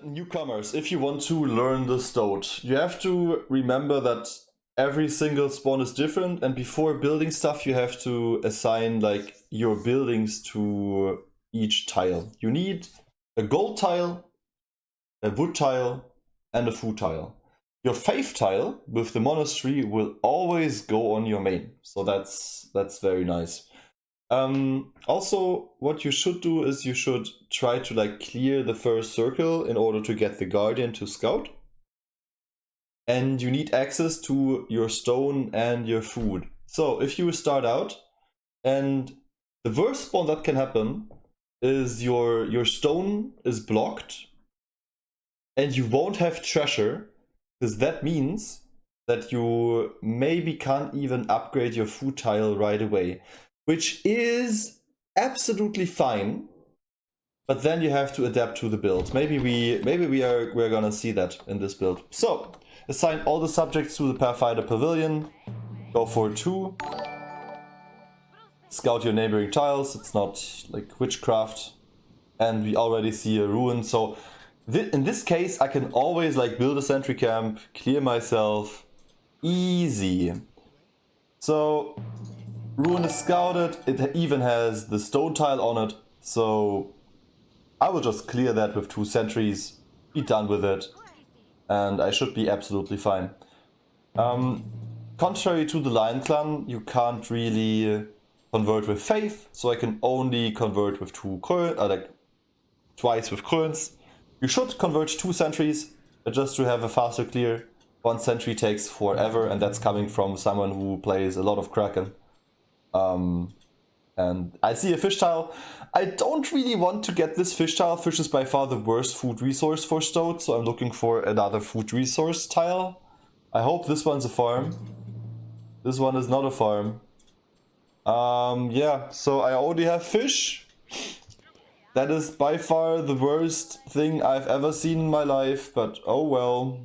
Newcomers, if you want to learn the Stoat, you have to remember that every single spawn is different, and before building stuff you have to assign like your buildings to each tile. You need a gold tile, a wood tile, and a food tile. Your faith tile with the monastery will always go on your main, so that's very nice. Also, what you should do is you should try to like clear the first circle in order to get the guardian to scout. And you need access to your stone and your food. So if you start out and the worst spawn that can happen is your stone is blocked and you won't have treasure, because that means that you maybe can't even upgrade your food tile right away. Which is absolutely fine, but then you have to adapt to the build. Maybe we're gonna see that in this build. So assign all the subjects to the Pathfinder Pavilion. Go for 2. Scout your neighboring tiles. It's not like witchcraft, and we already see a ruin. So in this case, I can always like build a sentry camp, clear myself, easy. So. Ruin is scouted, it even has the stone tile on it, so I will just clear that with 2 sentries, be done with it, and I should be absolutely fine. Contrary to the Lion Clan, you can't really convert with faith, so I can only convert with 2 coins, like twice with coins. You should convert 2 sentries just to have a faster clear. 1 sentry takes forever, and that's coming from someone who plays a lot of Kraken. And I see a fish tile. I don't really want to get this fish tile. Fish is by far the worst food resource for Stoat, so I'm looking for another food resource tile. I hope this one's a farm. This one is not a farm. Yeah, so I already have fish. That is by far the worst thing I've ever seen in my life, but oh well.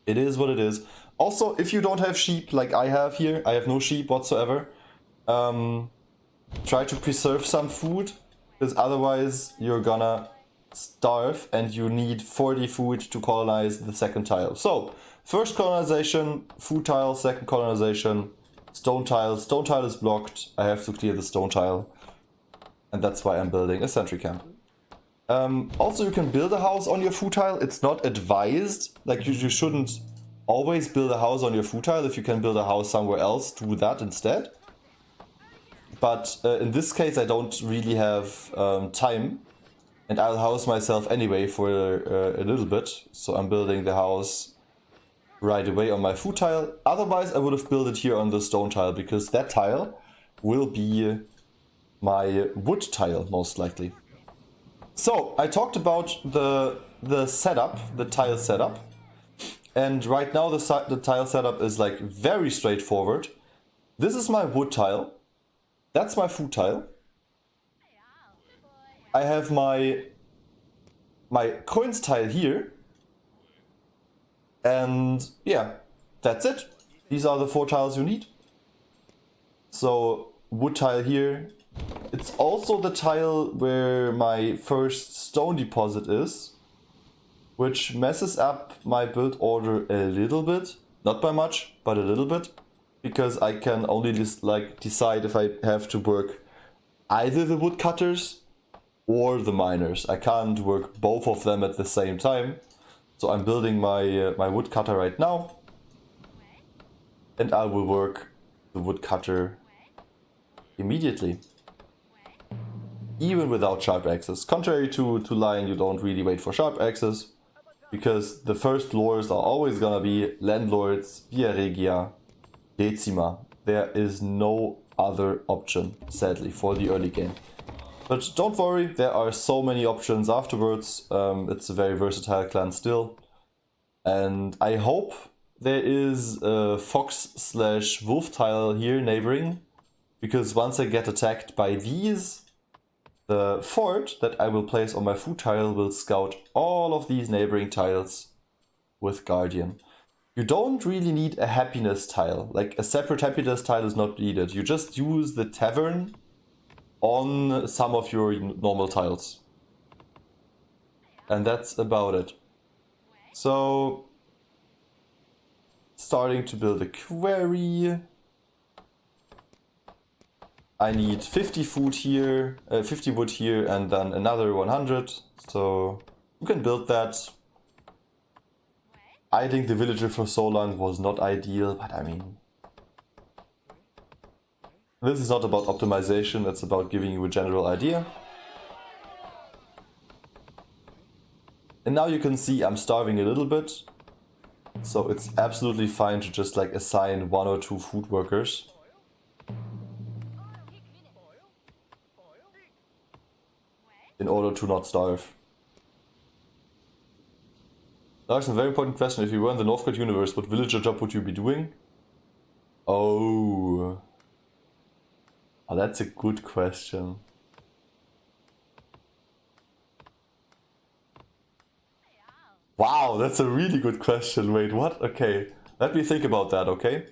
It is what it is. Also, if you don't have sheep like I have here, I have no sheep whatsoever. Try to preserve some food, because otherwise you're gonna starve and you need 40 food to colonize the second tile. So, first colonization, food tile, second colonization, stone tile. Stone tile is blocked, I have to clear the stone tile. And that's why I'm building a sentry camp. Also, you can build a house on your food tile. It's not advised, like you shouldn't always build a house on your food tile. If you can build a house somewhere else, do that instead. But in this case I don't really have time, and I'll house myself anyway for a little bit, so I'm building the house right away on my food tile. Otherwise I would have built it here on the stone tile, because that tile will be my wood tile most likely. So I talked about the setup, the tile setup, and right now the tile setup is like very straightforward. This is my wood tile. That's my food tile. I have my coins tile here. And yeah, that's it. These are the 4 tiles you need. So wood tile here. It's also the tile where my first stone deposit is, which messes up my build order a little bit. Not by much, but a little bit. Because I can only just like decide if I have to work either the woodcutters or the miners. I can't work both of them at the same time. So I'm building my my woodcutter right now, and I will work the woodcutter immediately, even without sharp axes. Contrary to Lion, you don't really wait for sharp axes, because the first lores are always gonna be landlords, via regia, Decima. There is no other option, sadly, for the early game. But don't worry, there are so many options afterwards. It's a very versatile clan still. And I hope there is a fox/wolf tile here neighboring, because once I get attacked by these, the fort that I will place on my food tile will scout all of these neighboring tiles with guardian. You don't really need a happiness tile, like a separate happiness tile is not needed. You just use the tavern on some of your normal tiles. And that's about it. So, starting to build a quarry. I need 50 food here, 50 wood here, and then another 100. So you can build that. I think the villager for so long was not ideal, but I mean, this is not about optimization, it's about giving you a general idea. And now you can see I'm starving a little bit, so it's absolutely fine to just like assign 1 or 2 food workers. In order to not starve. That's a very important question. If you were in the Northgard universe, what villager job would you be doing? Oh, that's a good question. Wow, that's a really good question. Wait, what? Okay, let me think about that, okay?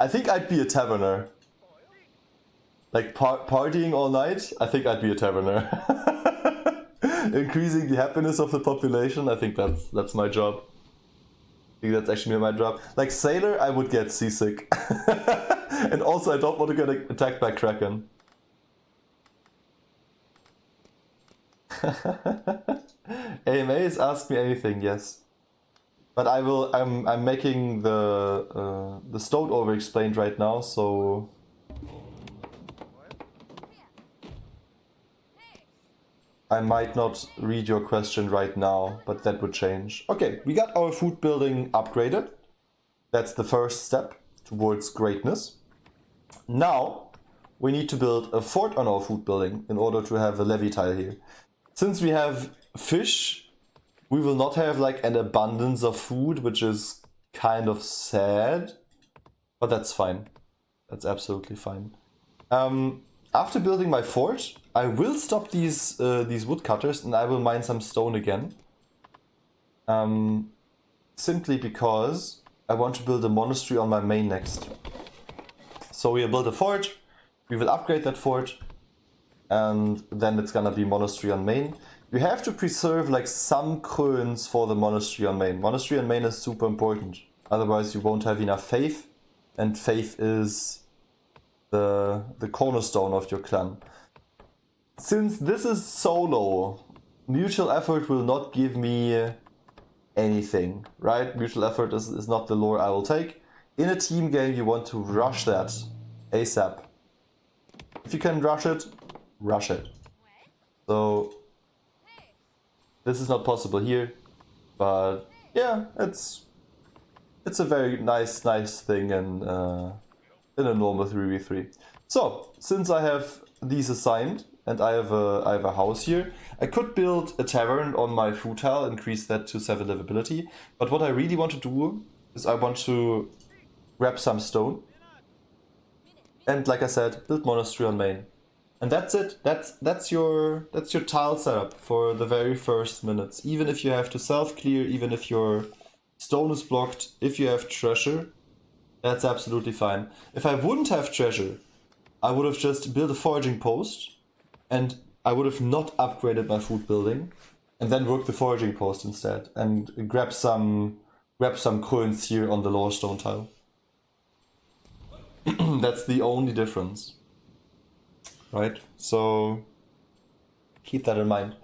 I think I'd be a taverner. Like partying all night, I think I'd be a taverner. Increasing the happiness of the population, I think that's my job. I think that's actually my job. Like sailor, I would get seasick. And also I don't want to get attacked by Kraken. AMAs ask me anything, yes. But I'm making the Stoat overexplained right now, so I might not read your question right now, but that would change. Okay, we got our food building upgraded. That's the first step towards greatness. Now, we need to build a fort on our food building in order to have a levy tile here. Since we have fish, we will not have like an abundance of food, which is kind of sad, but that's fine. That's absolutely fine. After building my fort, I will stop these woodcutters and I will mine some stone again. Simply because I want to build a monastery on my main next. So we will build a fort, we will upgrade that fort, and then it's gonna be monastery on main. You have to preserve like some coins for the monastery on main. Monastery on main is super important. Otherwise you won't have enough faith, and faith is the cornerstone of your clan. Since this is solo, mutual effort will not give me anything, right? Mutual effort is not the lore I will take. In a team game, you want to rush that ASAP. If you can rush it, rush it. So this is not possible here, but yeah, it's a very nice thing in a normal 3v3. So since I have these assigned and I have a house here, I could build a tavern on my food tile, increase that to 7 livability. But what I really want to do is I want to grab some stone and, like I said, build monastery on main. And that's it. That's your tile setup for the very first minutes. Even if you have to self-clear, even if your stone is blocked, if you have treasure, that's absolutely fine. If I wouldn't have treasure, I would have just built a foraging post and I would have not upgraded my food building and then worked the foraging post instead and grab some coins here on the lower stone tile. That's the only difference. Right? So keep that in mind.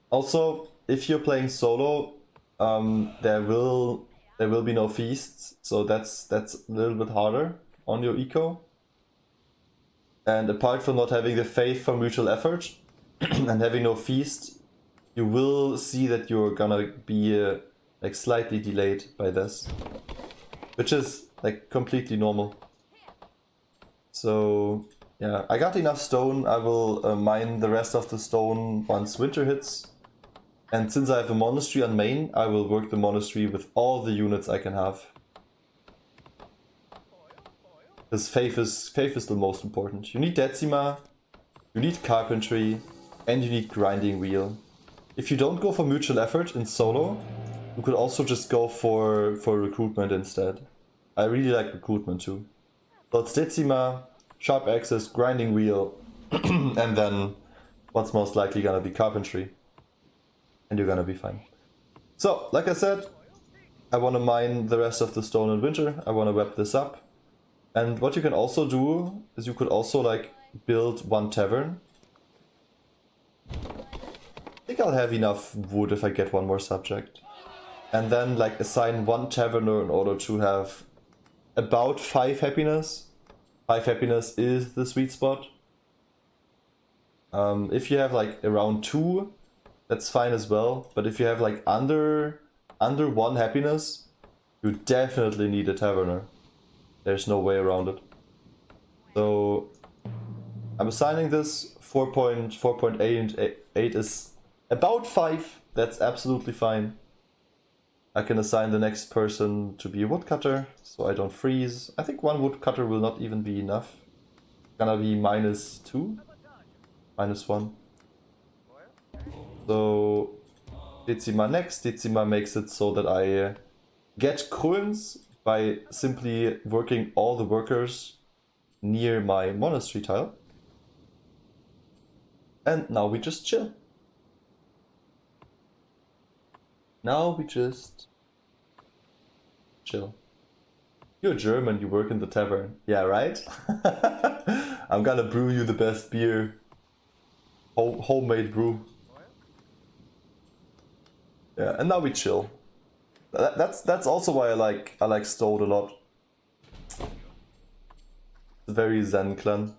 Also, if you're playing solo, there will be no feasts, so that's a little bit harder on your eco. And apart from not having the faith for mutual effort and having no feast, you will see that you're gonna be like slightly delayed by this, which is like completely normal. So yeah, I got enough stone. I will mine the rest of the stone once winter hits. And since I have a monastery on main, I will work the monastery with all the units I can have. Because faith is the most important. You need Decima, you need carpentry, and you need grinding wheel. If you don't go for mutual effort in solo, you could also just go for recruitment instead. I really like recruitment too. So it's Decima, sharp axes, grinding wheel, and then what's most likely gonna be carpentry. And you're gonna be fine. So, like I said, I want to mine the rest of the stone in winter. I want to wrap this up. And what you can also do is you could also like build one tavern. I think I'll have enough wood if I get one more subject. And then like assign one taverner in order to have about 5 happiness. 5 happiness is the sweet spot. If you have like around 2, that's fine as well. But if you have like under 1 happiness, you definitely need a taverner. There's no way around it. So I'm assigning this 4.8 and 8 is about 5. That's absolutely fine. I can assign the next person to be a woodcutter, so I don't freeze. I think 1 woodcutter will not even be enough. It's gonna be -2, -1. So Decima next. Decima makes it so that I get coins by simply working all the workers near my monastery tile. And now we just chill. Now we just chill. You're German, you work in the tavern. Yeah, right? I'm gonna brew you the best beer. Homemade brew. Yeah, and now we chill. That's also why I like Stoat a lot. It's a very zen clan.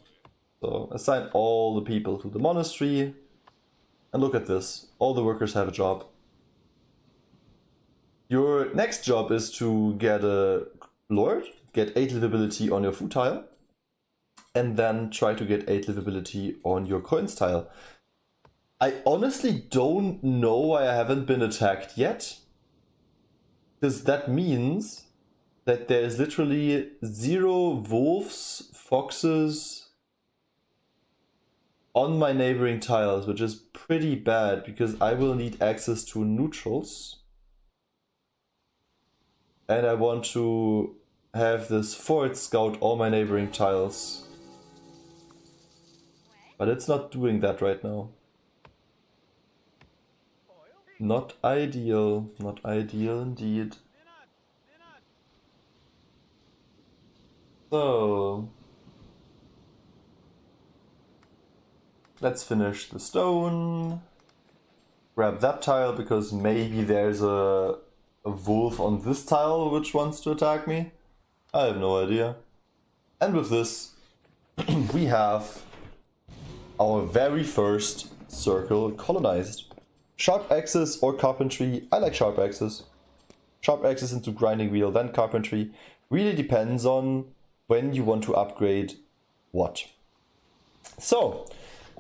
So assign all the people to the monastery. And look at this. All the workers have a job. Your next job is to get a lord, get 8 livability on your food tile, and then try to get 8 livability on your coins tile. I honestly don't know why I haven't been attacked yet. Because that means that there is literally 0 wolves, foxes on my neighboring tiles, which is pretty bad because I will need access to neutrals. And I want to have this fort scout all my neighboring tiles. But it's not doing that right now. Not ideal. Not ideal indeed. So let's finish the stone. Grab that tile because maybe there's a wolf on this tile which wants to attack me. I have no idea. And with this, we have our very first circle colonized. Sharp axes or carpentry. I like sharp axes. Sharp axes into grinding wheel, then carpentry. Really depends on when you want to upgrade what. So,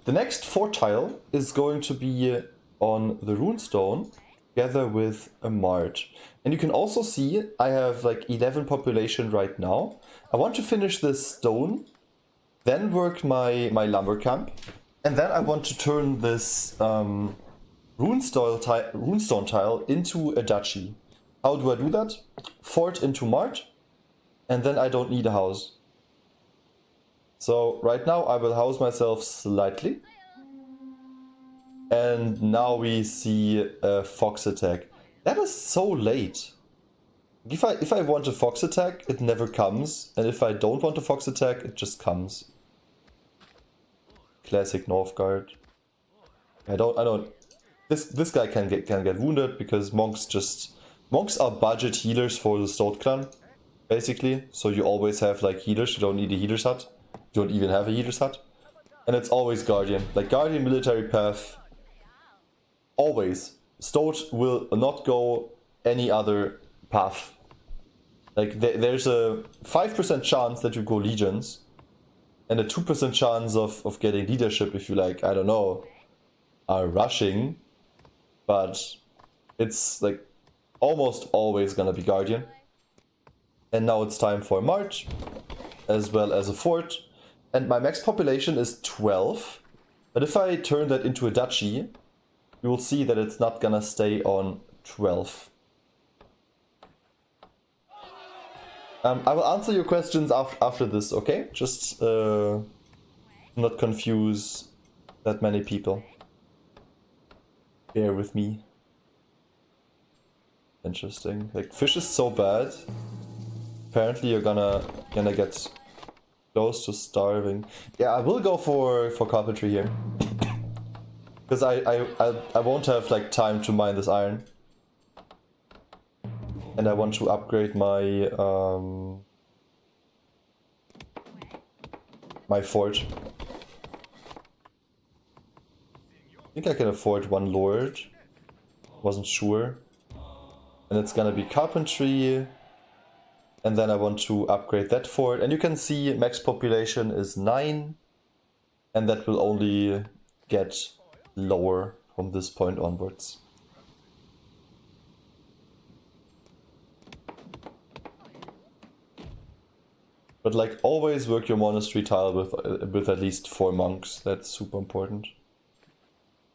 the next fort tile is going to be on the runestone together with a mart. And you can also see I have like 11 population right now. I want to finish this stone, then work my lumber camp, and then I want to turn this runestone tile into a duchy. How do I do that? Fort into mart, and then I don't need a house. So right now I will house myself slightly. And now we see a fox attack. That is so late. If I want a fox attack, it never comes. And if I don't want a fox attack, it just comes. Classic Northgard. I don't. This guy can get wounded because monks are budget healers for the Stoat clan, basically. So you always have like healers. You don't need a healer's hut. You don't even have a healer's hut. And it's always Guardian. Like Guardian military path. Always. Stoat will not go any other path. Like there's a 5% chance that you go legions. And a 2% chance of getting leadership if you like, I don't know, are rushing. But it's like almost always gonna be Guardian. And now it's time for March, as well as a fort. And my max population is 12. But if I turn that into a duchy, you will see that it's not gonna stay on 12. I will answer your questions after this, okay? Just not confuse that many people. Bear with me. Interesting. Like, fish is so bad. Apparently you're gonna get close to starving. Yeah, I will go for carpentry here. Because I won't have like time to mine this iron. And I want to upgrade my my forge. I think I can afford one lord. Wasn't sure. And it's gonna be carpentry. And then I want to upgrade that fort. And you can see max population is 9. And that will only get lower from this point onwards. But like, always work your monastery tile with at least 4 monks. That's super important.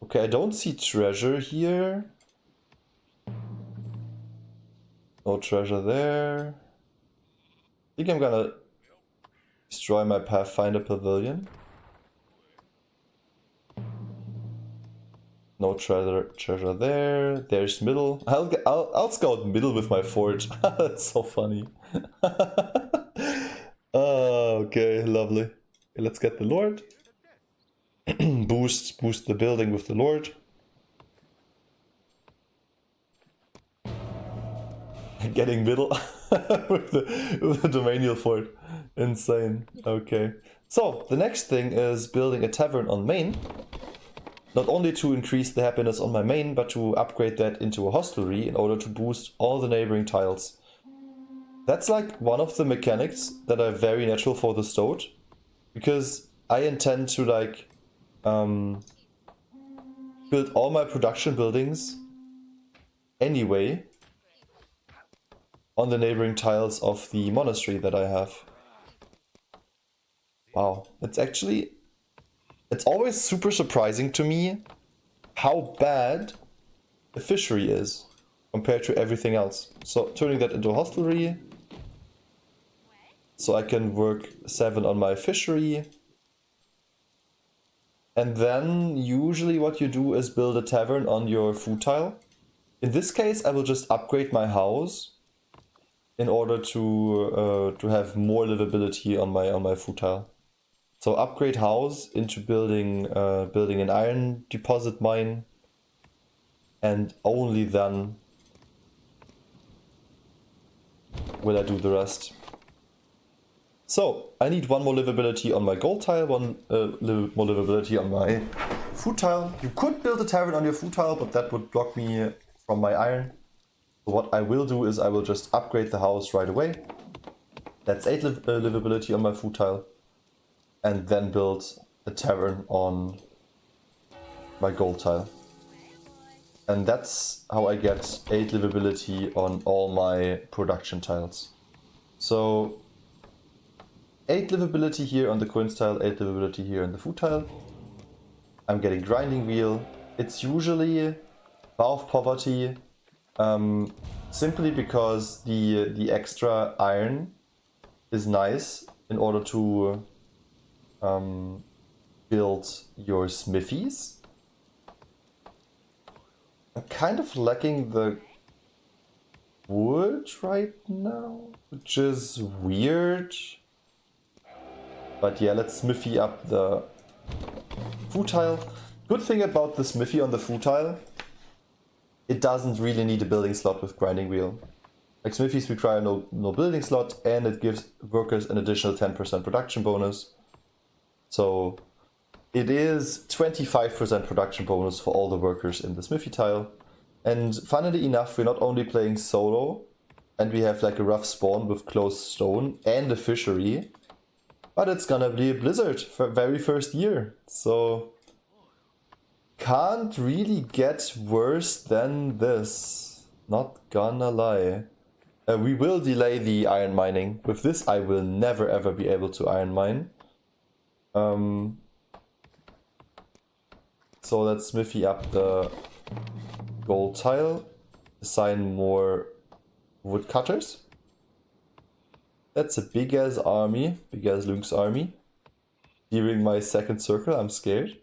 Okay, I don't see treasure here. No treasure there. I think I'm gonna destroy my Pathfinder pavilion. No treasure there. There's middle. I'll scout middle with my forge. That's so funny. Oh, okay, lovely. Okay, let's get the Lord. boost the building with the Lord. Getting middle with the domanial fort. Insane. Okay. So, the next thing is building a tavern on main. Not only to increase the happiness on my main, but to upgrade that into a hostelry in order to boost all the neighboring tiles. That's like one of the mechanics that are very natural for the Stoat. Because I intend to like build all my production buildings anyway on the neighboring tiles of the monastery that I have. Wow, it's always super surprising to me how bad the fishery is compared to everything else. So turning that into a hostelry, so I can work 7 on my fishery. And then usually what you do is build a tavern on your food tile. In this case, I will just upgrade my house in order to have more livability on my food tile. So upgrade house into building an iron deposit mine, and only then will I do the rest. So I need 1 more livability on my gold tile, 1 more livability on my food tile. You could build a tavern on your food tile, but that would block me from my iron. So what I will do is I will just upgrade the house right away. That's 8 livability on my food tile. And then build a tavern on my gold tile. And that's how I get 8 livability on all my production tiles. So 8 livability here on the coins tile, 8 livability here on the food tile. I'm getting grinding wheel. It's usually Bar of Poverty, simply because the extra iron is nice in order to build your smithies. I'm kind of lacking the wood right now, which is weird. But yeah, let's smithy up the food tile. Good thing about the smithy on the food tile, it doesn't really need a building slot with grinding wheel. Like smithies require no building slot, and it gives workers an additional 10% production bonus. So it is 25% production bonus for all the workers in the smithy tile. And funnily enough, we're not only playing solo, and we have like a rough spawn with closed stone and a fishery, but it's gonna be a blizzard for very first year. So can't really get worse than this. Not gonna lie. We will delay the iron mining. With this I will never ever be able to iron mine. So let's smithy up the gold tile. Assign more woodcutters. That's a big ass army. Big ass Lynx army. During my second circle, I'm scared.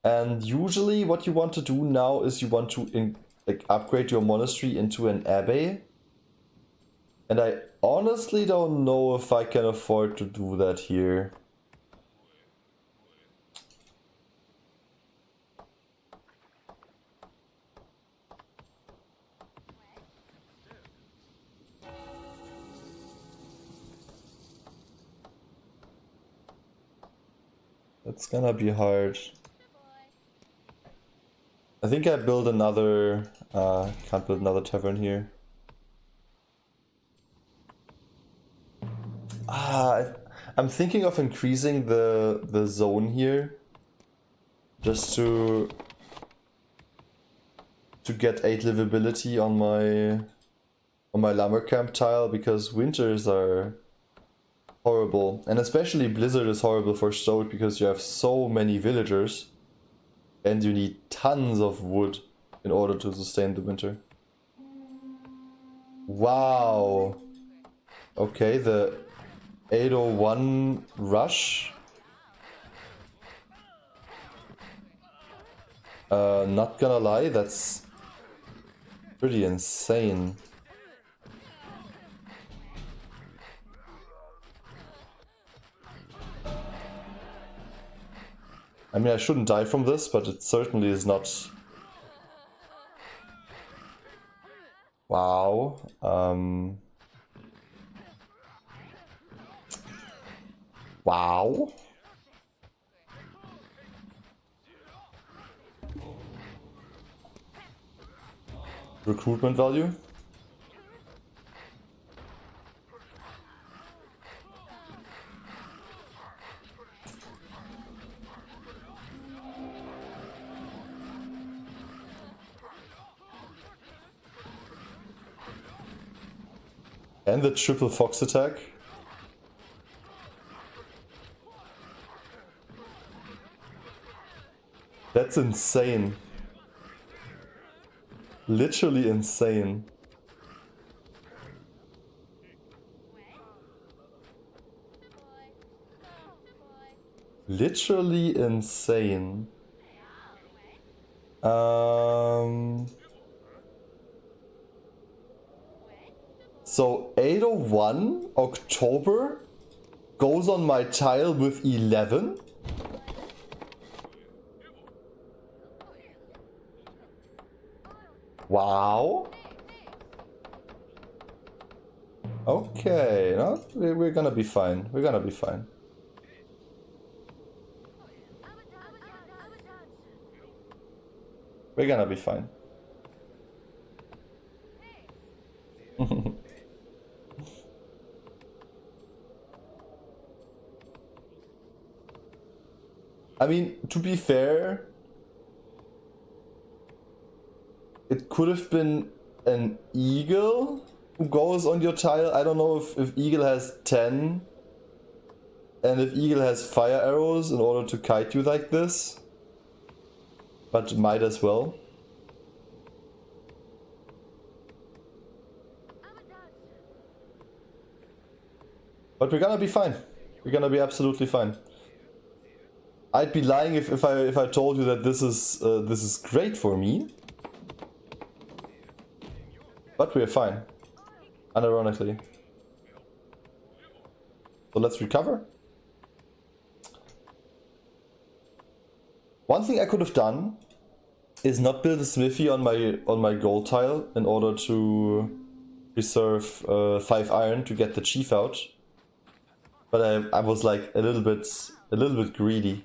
And usually what you want to do now is you want to like upgrade your monastery into an abbey. And I honestly don't know if I can afford to do that here. That's gonna be hard. I think I build another... can't build another tavern here. I'm thinking of increasing the zone here. Just to get 8 livability on my lumber camp tile, because winters are horrible. And especially blizzard is horrible for Stoat because you have so many villagers. And you need tons of wood in order to sustain the winter. Wow. Okay, the 801 rush. Not gonna lie, that's pretty insane. I mean, I shouldn't die from this, but it certainly is not... Wow. Wow. Recruitment value. And the triple fox attack. That's insane. Literally insane. Literally insane. So 801 October goes on my tile with 11. Wow. Okay, no, we're gonna be fine. We're gonna be fine. We're gonna be fine. I mean, to be fair, it could have been an eagle who goes on your tile. I don't know if eagle has 10 and if eagle has fire arrows in order to kite you like this, but might as well. But we're gonna be fine. We're gonna be absolutely fine. I'd be lying if I told you that this is great for me. But we're fine. Unironically. So let's recover. One thing I could have done is not build a smithy on my gold tile in order to preserve 5 iron to get the chief out. But I was like a little bit greedy.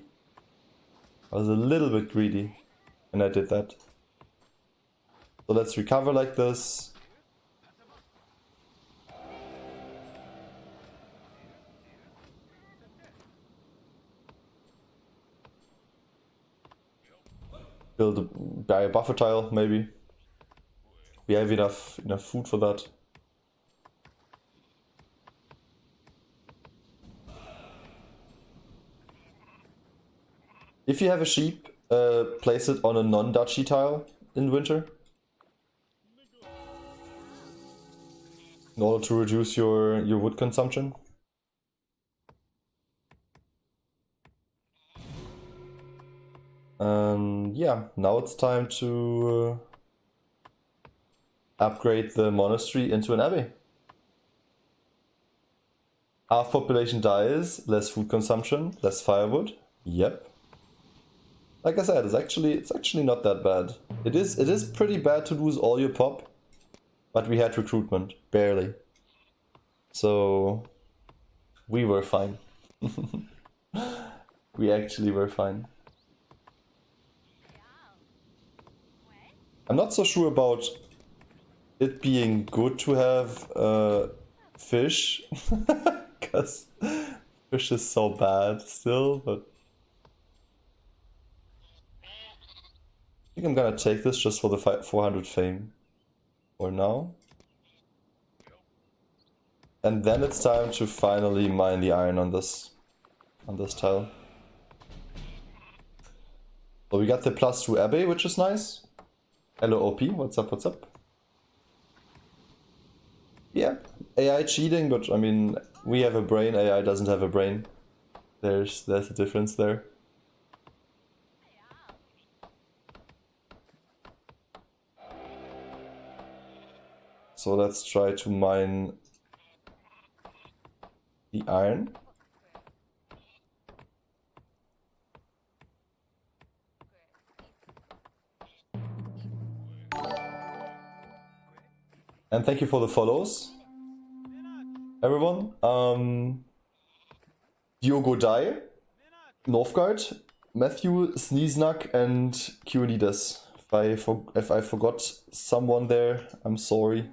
I was a little bit greedy when I did that. So let's recover like this. Build a barrier buffer tile, maybe. We have enough food for that. If you have a sheep, place it on a non-duchy tile in winter. In order to reduce your wood consumption. And yeah, now it's time to upgrade the monastery into an abbey. Half population dies, less food consumption, less firewood. Yep. Like I said, it's actually not that bad. It is pretty bad to lose all your pop, but we had recruitment, barely. So we were fine. We actually were fine. I'm not so sure about it being good to have fish, because fish is so bad still, but I think I'm gonna take this just for the 400 fame for now. And then it's time to finally mine the iron on this tile. So we got the +2 abbey, which is nice. Hello OP, what's up, what's up? Yeah, AI cheating, but I mean, we have a brain, AI doesn't have a brain. There's a difference there. So let's try to mine the iron. And thank you for the follows, everyone. Diogo Dai, Northgard, Matthew, Sneeznak, and Qnides. If I forgot someone there, I'm sorry.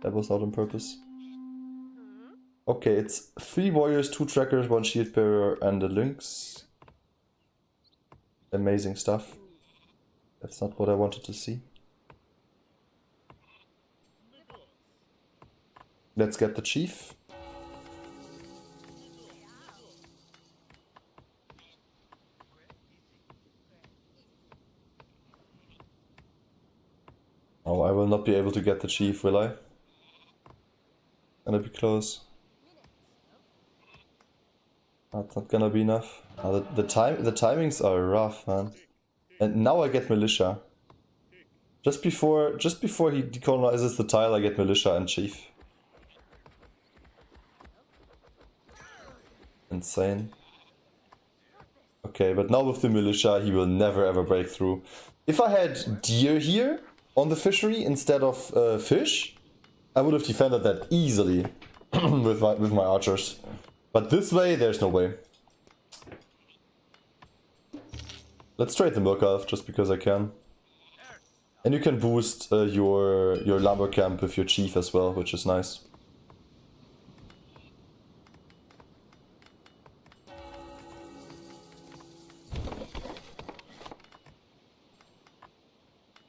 That was not on purpose. Okay, it's 3 warriors, 2 trackers, 1 shield bearer, and a lynx. Amazing stuff. That's not what I wanted to see. Let's get the chief. Oh, I will not be able to get the chief, will I? Gonna be close. That's not gonna be enough. The timings are rough, man. And now I get militia. Just before he decolonizes the tile, I get militia and chief. Insane. Okay, but now with the militia, he will never ever break through. If I had deer here on the fishery instead of fish, I would have defended that easily with my archers. But this way, there's no way. Let's trade the milk elf just because I can. And you can boost your lumber camp with your chief as well, which is nice.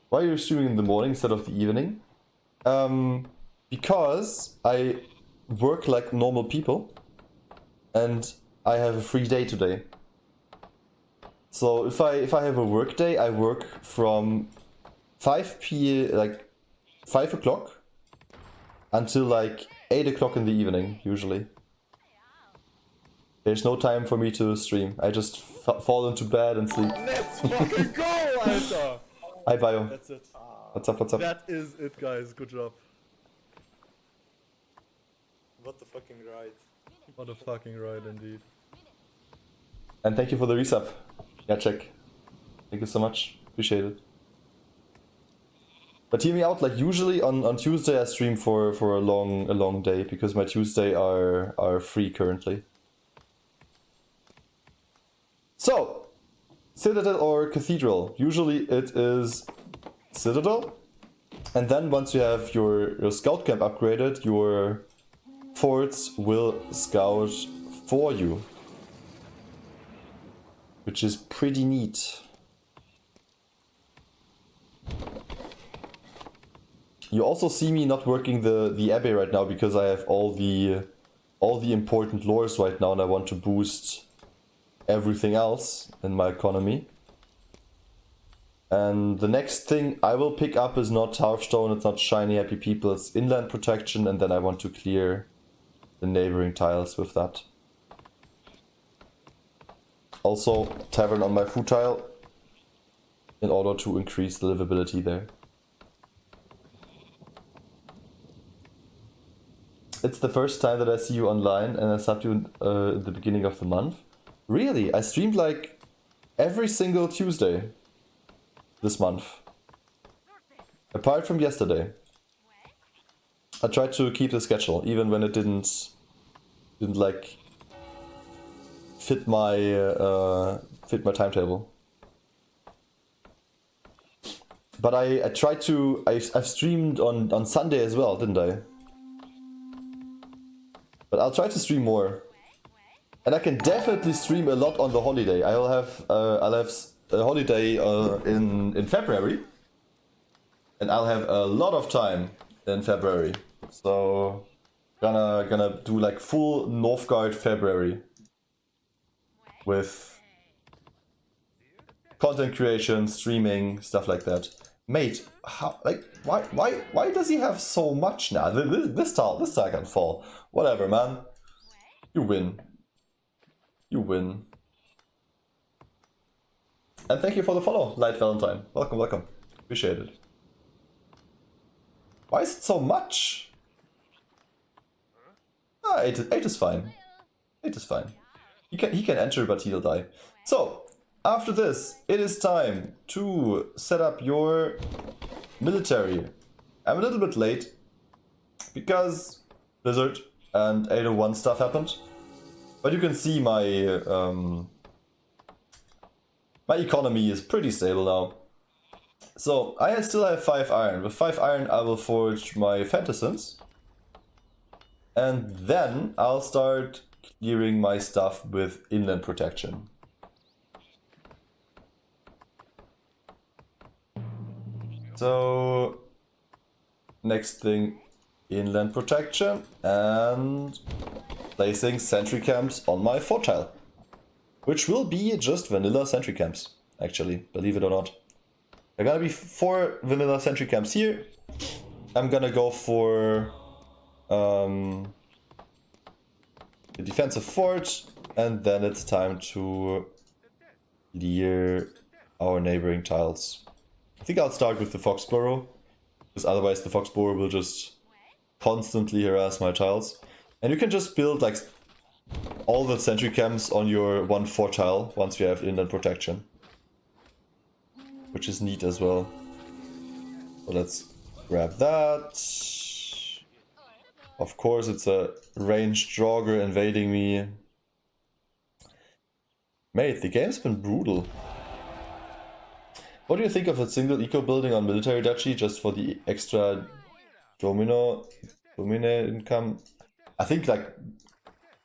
Why are you streaming in the morning instead of the evening? Because I work like normal people and I have a free day today. So if I have a work day, I work from 5 o'clock until like 8 o'clock in the evening usually. There's no time for me to stream. I just fall into bed and sleep. Let's fucking go, Alter! Hi Bio. That's it. What's up, what's up? That is it, guys. Good job. What the fucking ride. What a fucking ride, indeed. And thank you for the resub. Yeah, check. Thank you so much. Appreciate it. But hear me out, like usually on Tuesday I stream for a long day because my Tuesday are free currently. So, Citadel or Cathedral? Usually it is Citadel. And then once you have your scout camp upgraded, your forts will scout for you. Which is pretty neat. You also see me not working the abbey right now because I have all the important lores right now and I want to boost everything else in my economy. And the next thing I will pick up is not Hearthstone, it's not Shiny Happy People, it's Inland Protection, and then I want to clear the neighboring tiles with that. Also, Tavern on my food tile. in order to increase the livability there. It's the first time that I see you online, and I subbed you at the beginning of the month. Really? I streamed like every single Tuesday this month. Apart from yesterday. I tried to keep the schedule, even when it didn't like fit my timetable. But I tried to. I've streamed on Sunday as well, didn't I? But I'll try to stream more, and I can definitely stream a lot on the holiday. I'll have a holiday in February, and I'll have a lot of time in February. So gonna do like full Northgard February with content creation, streaming, stuff like that. Mate, how, like, why does he have so much now? This tile can fall. Whatever, man. You win. You win. And thank you for the follow, Light Valentine. Welcome, welcome. Appreciate it. Why is it so much? Ah, 8 is fine. 8 is fine. He can enter, but he'll die. So, after this, it is time to set up your military. I'm a little bit late because Blizzard and 801 stuff happened, but you can see my my economy is pretty stable now. So I still have 5 iron. With 5 iron, I will forge my fantasins, and then I'll start clearing my stuff with inland protection. So, next thing, inland protection and placing sentry camps on my fort tile. Which will be just vanilla sentry camps, actually, believe it or not. There are gonna be 4 vanilla sentry camps here. I'm gonna go for the defensive fort, and then it's time to clear our neighboring tiles. I think I'll start with the Foxborough, because otherwise the Foxborough will just constantly harass my tiles. And you can just build like all the sentry camps on your 1 fort tile once you have inland protection, which is neat as well. So let's grab that. Of course, it's a ranged Draugr invading me. Mate, the game's been brutal. What do you think of a single eco building on military duchy just for the extra domine income? I think like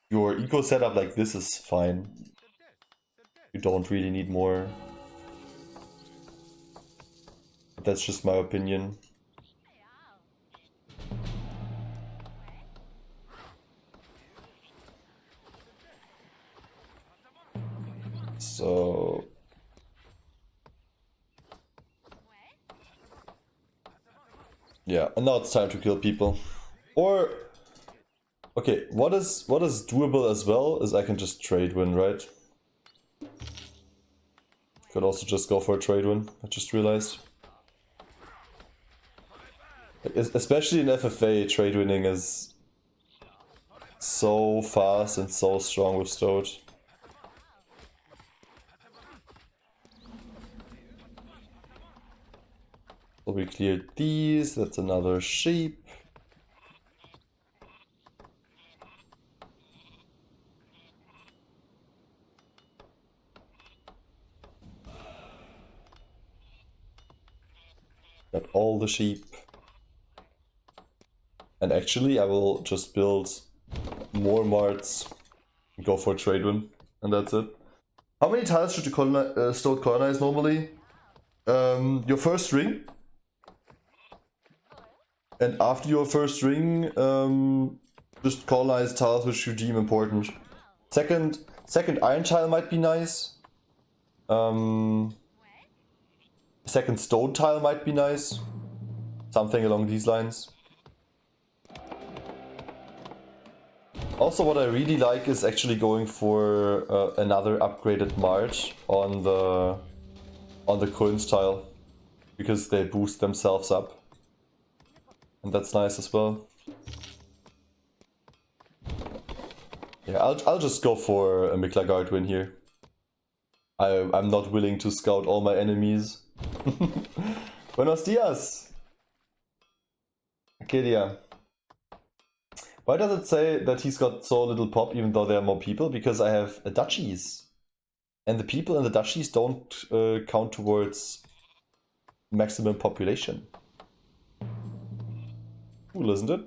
your eco setup like this is fine. You don't really need more. But that's just my opinion. So yeah, and now it's time to kill people. Or okay, what is doable as well is I can just trade win, right? Could also just go for a trade win, I just realized. Especially in FFA, trade winning is so fast and so strong with Stoat. So we cleared these, that's another sheep. Got all the sheep. And actually I will just build more marts, go for a trade win, and that's it. How many tiles should you Stoat colonize normally? Your first ring. And after your first ring, just colonize tiles which you deem important. Second iron tile might be nice. Second stone tile might be nice. Something along these lines. Also, what I really like is actually going for another upgraded march on on the coins tile because they boost themselves up. And that's nice as well. Yeah, I'll just go for a Miklagard win here. I'm not willing to scout all my enemies. Buenos dias! Acadia. Why does it say that he's got so little pop even though there are more people? Because I have duchies. And the people in the duchies don't count towards maximum population. Cool, isn't it?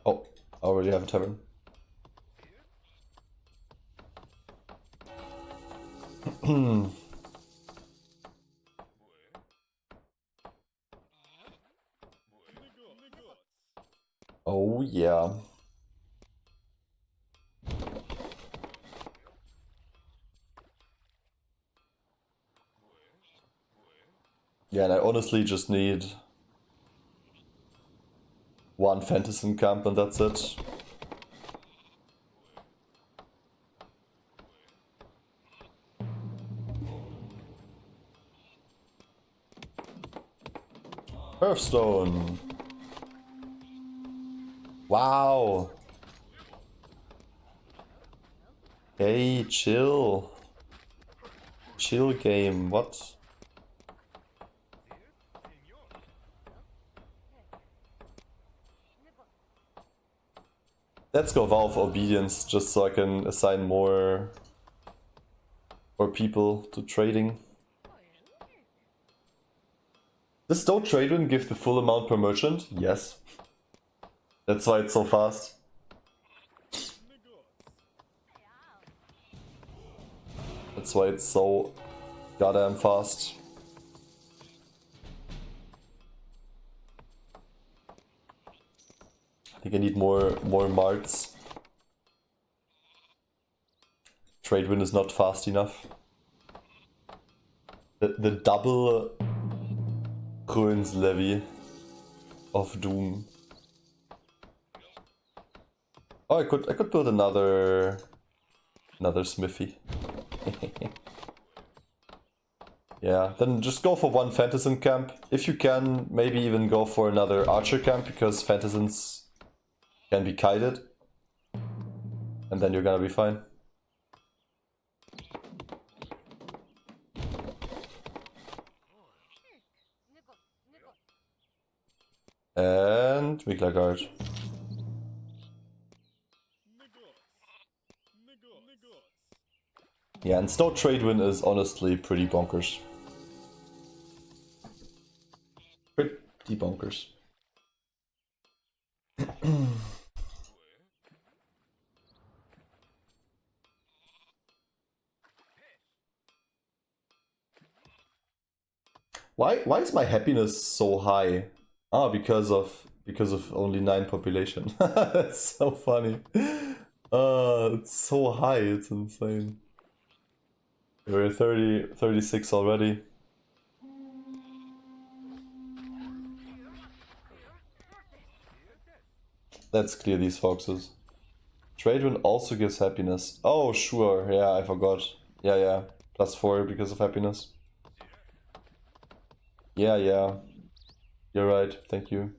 Oh, I already have a tavern. Oh yeah. Yeah, and I honestly just need one Fantasy camp and that's it. Hearthstone. Wow. Hey, chill. Chill game, what? Let's go Vow of Obedience, just so I can assign more people to trading. Does Stoat trade win give the full amount per merchant? Yes. That's why it's so fast. That's why it's so goddamn fast. I think I need more marts. Trade win is not fast enough. The double Ruins levy of doom. Oh, I could build another smithy. Yeah, then just go for one Fantasyn camp. If you can, maybe even go for another archer camp, because Fantasyns can be kited. And then you're gonna be fine. And Miklagard. Yeah, and Stoat trade win is honestly pretty bonkers. Pretty bonkers. Why is my happiness so high? Ah, because of only 9 population. That's so funny. It's so high, it's insane. We're 36 already. Let's clear these foxes. Trade win also gives happiness. Oh, sure. Yeah, I forgot. Yeah. +4 because of happiness. Yeah. You're right. Thank you.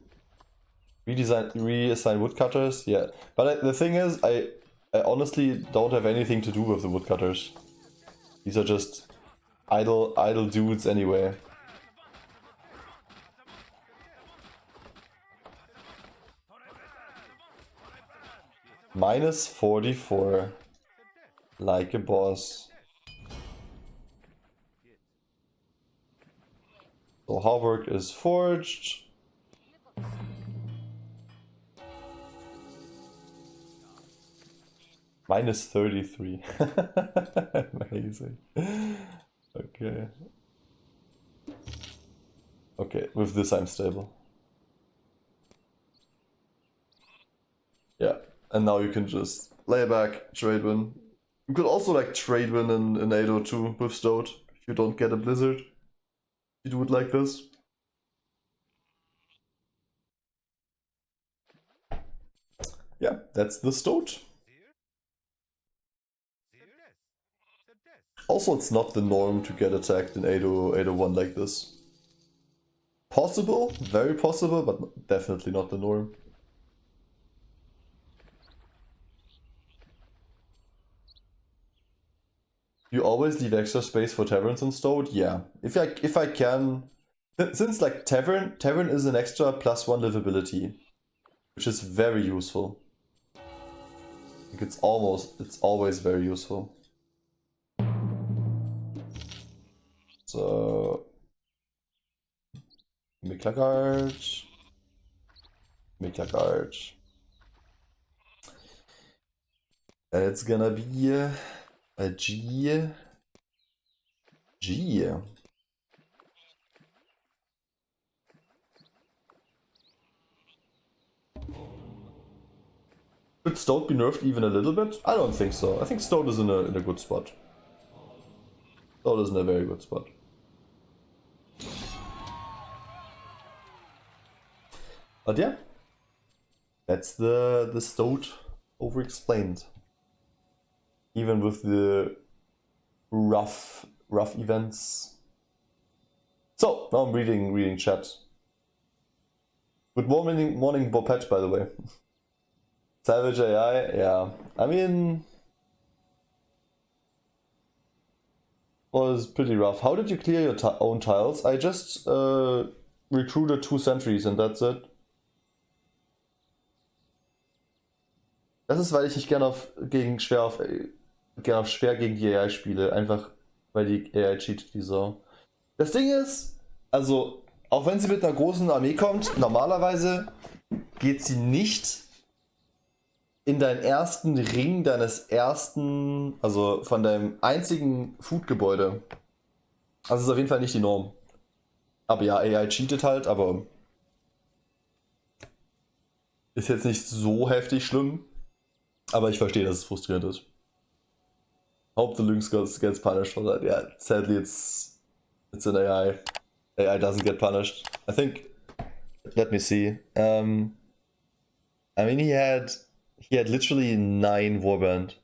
Reassign woodcutters? Yeah. But the thing is, I honestly don't have anything to do with the woodcutters. These are just idle dudes anyway. -44. Like a boss. So Harburg is forged. -33. Amazing. Okay. Okay, with this I'm stable. Yeah, and now you can just lay back, trade win. You could also like trade win in 802 with Stoat if you don't get a blizzard. You do it like this. Yeah, that's the Stoat. Also, it's not the norm to get attacked in 801 like this. Possible, very possible, but definitely not the norm. You always leave extra space for taverns in Stoat? Yeah. If I can, since like tavern is an extra +1 livability, which is very useful. Like it's always very useful. So Miklagard. And it's gonna be a G. Could Stoat be nerfed even a little bit? I don't think so. I think Stoat is in a good spot. Stoat is in a very good spot. But yeah, that's the Stoat overexplained. Even with the rough events. So now I'm reading chat. Good morning Bopet, by the way. Salvage AI, yeah. I mean, was pretty rough. How did you clear your own tiles? I just recruited 2 sentries and that's it. Das ist, weil ich nicht gerne auf schwer gegen die AI spiele. Einfach, weil die AI cheatet wie so. Das Ding ist, also, auch wenn sie mit einer großen Armee kommt, normalerweise geht sie nicht in deinen ersten Ring also von deinem einzigen Food-Gebäude. Also ist auf jeden Fall nicht die Norm. Aber ja, AI cheatet halt, aber ist jetzt nicht so heftig schlimm. Aber ich verstehe, dass es frustrierend ist. Hope the Lynx gets punished for that. Yeah, sadly it's an AI. AI doesn't get punished. I think. Let me see. I mean, he had literally 9 warband.